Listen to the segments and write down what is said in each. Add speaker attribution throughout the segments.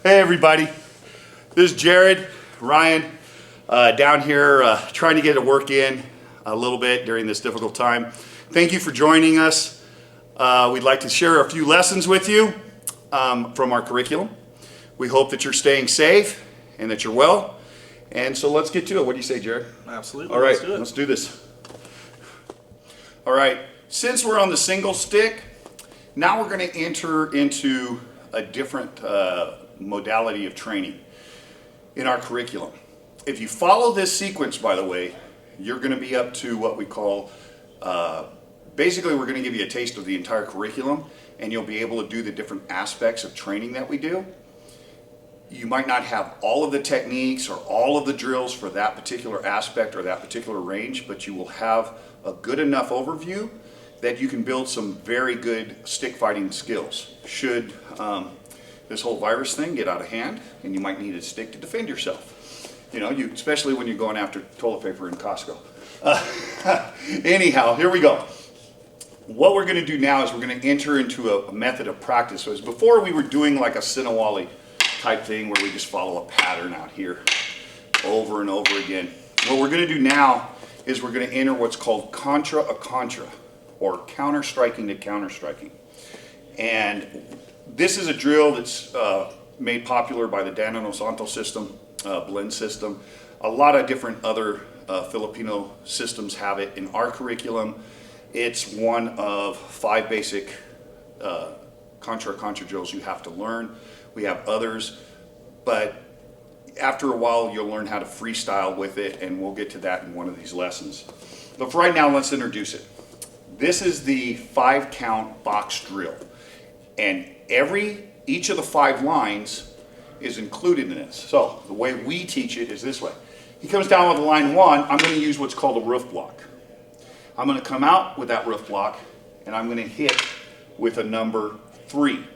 Speaker 1: Hey everybody, this is Jared, Ryan, down here trying to get a work in a little bit during this difficult time. Thank you for joining us. We'd like to share a few lessons with you from our curriculum. We hope that you're staying safe and that you're well. And so let's get to it. What do you say, Jared?
Speaker 2: Absolutely.
Speaker 1: All right, let's do this. All right, since we're on the single stick, now we're going to enter into a different modality of training in our curriculum. If you follow this sequence, by the way, you're going to be up to what we call, basically we're going to give you a taste of the entire curriculum, and you'll be able to do the different aspects of training that we do. You might not have all of the techniques or all of the drills for that particular aspect or that particular range, but you will have a good enough overview that you can build some very good stick fighting skills. Should this whole virus thing get out of hand and you might need a stick to defend yourself. You know, especially when you're going after toilet paper in Costco. Anyhow, here we go. What we're going to do now is we're going to enter into a method of practice. So as before we were doing like a Sinawali type thing where we just follow a pattern out here over and over again. What we're going to do now is we're going to enter what's called contra a contra, or counter striking to counter striking. And this is a drill that's made popular by the Danano Santo system, blend system. A lot of different other Filipino systems have it. In our curriculum, it's one of 5 basic contra drills you have to learn. We have others, but after a while you'll learn how to freestyle with it, and we'll get to that in one of these lessons. But for right now, let's introduce it. This is the 5 count box drill, and each of the 5 lines is included in this. So the way we teach it is this way. He comes down with line 1, I'm going to use what's called a roof block. I'm going to come out with that roof block, and I'm going to hit with a number 3.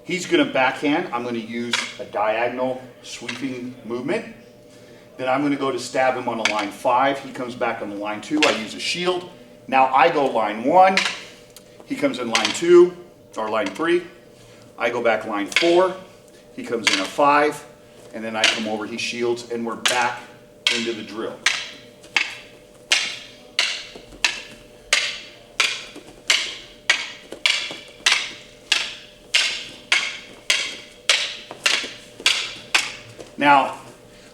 Speaker 1: He's going to backhand. I'm going to use a diagonal sweeping movement. Then I'm going to go to stab him on a line 5. He comes back on the line 2. I use a shield. Now I go line 1. He comes in line 2 or line 3. I go back line 4. He comes in a 5. And then I come over, he shields, and we're back into the drill. Now,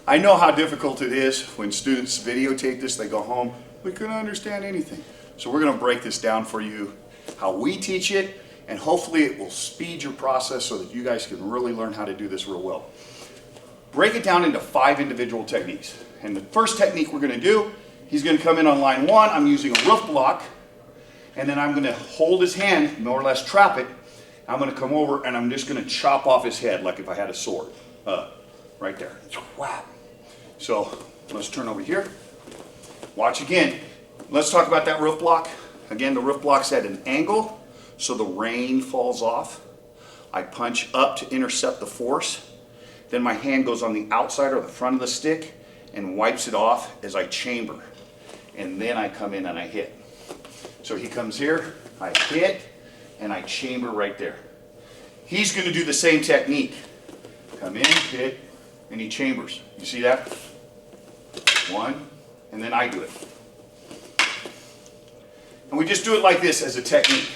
Speaker 1: I know how difficult it is when students videotape this, they go home, we couldn't understand anything. So we're going to break this down for you, how we teach it, and hopefully it will speed your process so that you guys can really learn how to do this real well. Break it down into 5 individual techniques. And the first technique we're going to do, he's going to come in on line 1, I'm using a roof block, and then I'm going to hold his hand, more or less trap it. I'm going to come over and I'm just going to chop off his head like if I had a sword. Right there. Wow. So let's turn over here. Watch again. Let's talk about that roof block. Again, the roof block's at an angle, so the rain falls off. I punch up to intercept the force. Then my hand goes on the outside or the front of the stick and wipes it off as I chamber. And then I come in and I hit. So he comes here, I hit, and I chamber right there. He's going to do the same technique. Come in, hit, and he chambers. You see that? 1, and then I do it. And we just do it like this as a technique.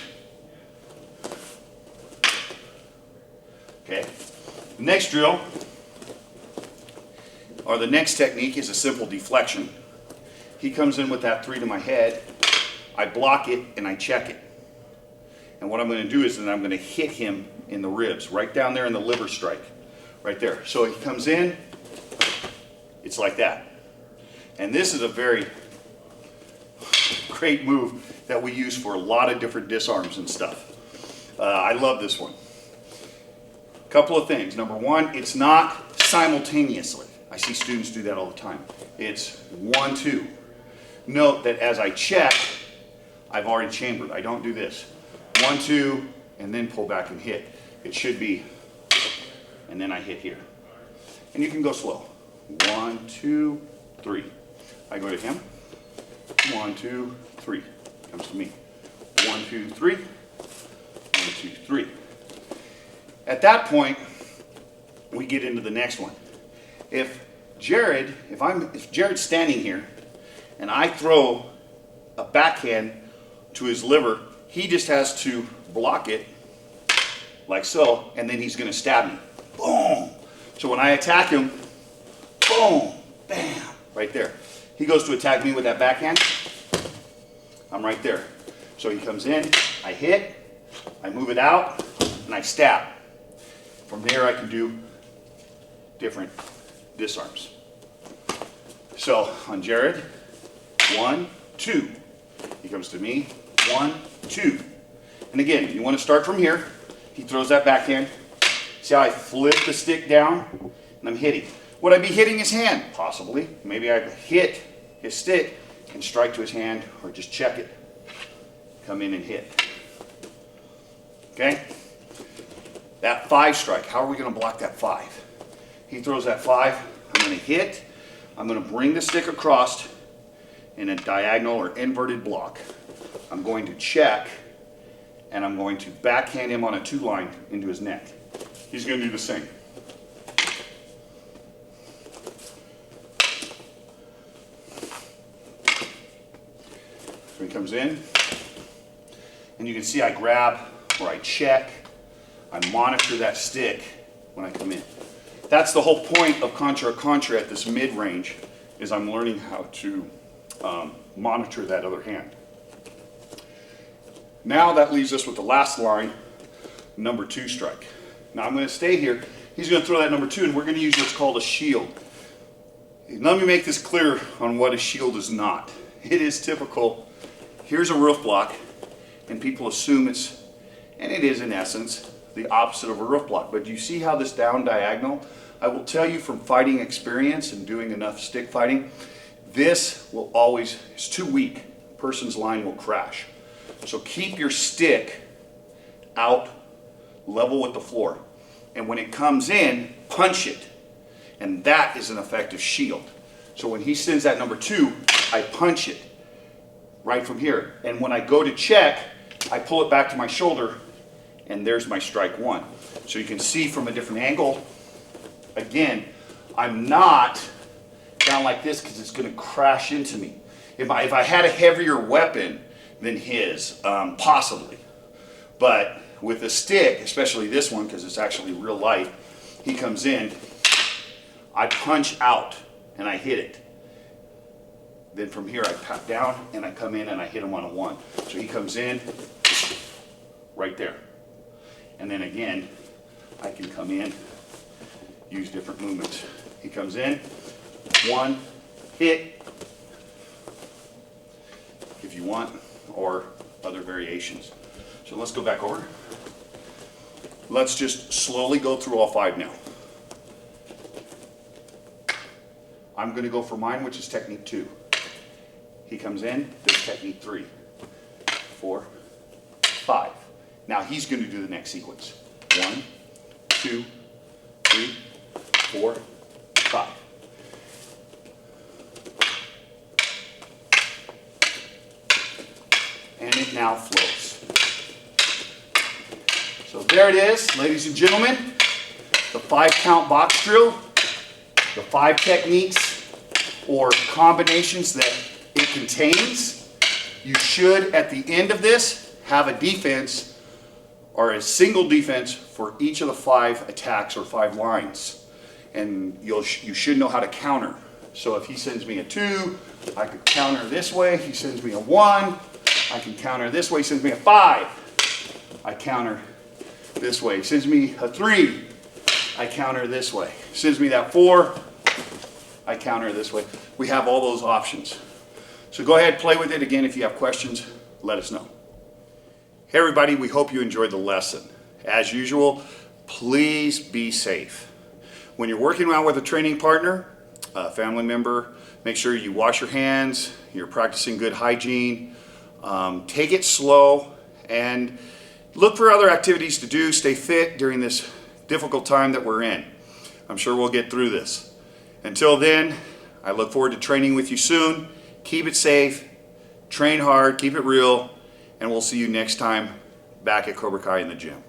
Speaker 1: Okay. The next drill, or the next technique, is a simple deflection. He comes in with that 3 to my head. I block it and I check it. And what I'm going to do is then I'm going to hit him in the ribs, right down there in the liver strike. Right there. So he comes in, it's like that. And this is a very great move that we use for a lot of different disarms and stuff. I love this one. Couple of things. Number 1, it's not simultaneously. I see students do that all the time. It's 1, 2. Note that as I check, I've already chambered. I don't do this. 1, 2, and then pull back and hit. It should be, and then I hit here. And you can go slow. 1, 2, 3. I go to him. 1, 2, 3. Comes to me. 1, 2, 3. 1, 2, 3. At that point, we we get into the next one. If Jared's standing here and I throw a backhand to his liver, he just has to block it like so, and then he's going to stab me. Boom. So when I attack him, boom, bam, right there. He goes to attack me with that backhand, I'm right there. So he comes in, I hit, I move it out, and I stab. From there I can do different disarms. So on Jared, 1, 2. He comes to me, 1, 2. And again, you want to start from here. He throws that backhand. See how I flip the stick down and I'm hitting. Would I be hitting his hand? Possibly. Maybe I hit his stick and strike to his hand, or just check it. Come in and hit. Okay? That 5 strike, how are we going to block that 5? He throws that 5, I'm going to hit, I'm going to bring the stick across in a diagonal or inverted block. I'm going to check, and I'm going to backhand him on a 2 line into his neck. He's going to do the same. So he comes in, and you can see I grab or I check, I monitor that stick when I come in. That's the whole point of contra contra at this mid-range, is I'm learning how to monitor that other hand. Now that leaves us with the last line, number 2 strike. Now I'm going to stay here. He's going to throw that number 2, and we're going to use what's called a shield. Let me make this clear on what a shield is not. It is typical. Here's a roof block, and people assume it's, and it is in essence, the opposite of a roof block. But you see how this down diagonal? I will tell you from fighting experience and doing enough stick fighting, this will always, it's too weak. A person's line will crash. So keep your stick out level with the floor. And when it comes in, punch it. And that is an effective shield. So when he sends that number 2, I punch it right from here. And when I go to check, I pull it back to my shoulder, and there's my strike 1. So you can see from a different angle, again, I'm not down like this because it's going to crash into me. If I had a heavier weapon than his, possibly. But with a stick, especially this one because it's actually real light, he comes in, I punch out and I hit it. Then from here I pat down and I come in and I hit him on a 1. So he comes in right there. And then again, I can come in, use different movements. He comes in, 1, hit, if you want, or other variations. So let's go back over. Let's just slowly go through all 5 now. I'm going to go for mine, which is technique 2. He comes in, this is technique 3, 4, 5. Now he's going to do the next sequence. 1, 2, 3, 4, 5. And it now flows. So there it is, ladies and gentlemen. The 5-count box drill. The 5 techniques or combinations that it contains. You should, at the end of this, have a defense or a single defense for each of the 5 attacks or 5 lines. And you should know how to counter. So if he sends me a 2, I could counter this way. He sends me a 1, I can counter this way. He sends me a 5, I counter this way. He sends me a 3, I counter this way. He sends me that 4, I counter this way. We have all those options. So go ahead, play with it. Again, if you have questions, let us know. Hey everybody, we hope you enjoyed the lesson. As usual, please be safe. When you're working out with a training partner, a family member, make sure you wash your hands, you're practicing good hygiene, take it slow, and look for other activities to do. Stay fit during this difficult time that we're in. I'm sure we'll get through this. Until then, I look forward to training with you soon. Keep it safe, train hard, keep it real, and we'll see you next time back at Cobra Kai in the gym.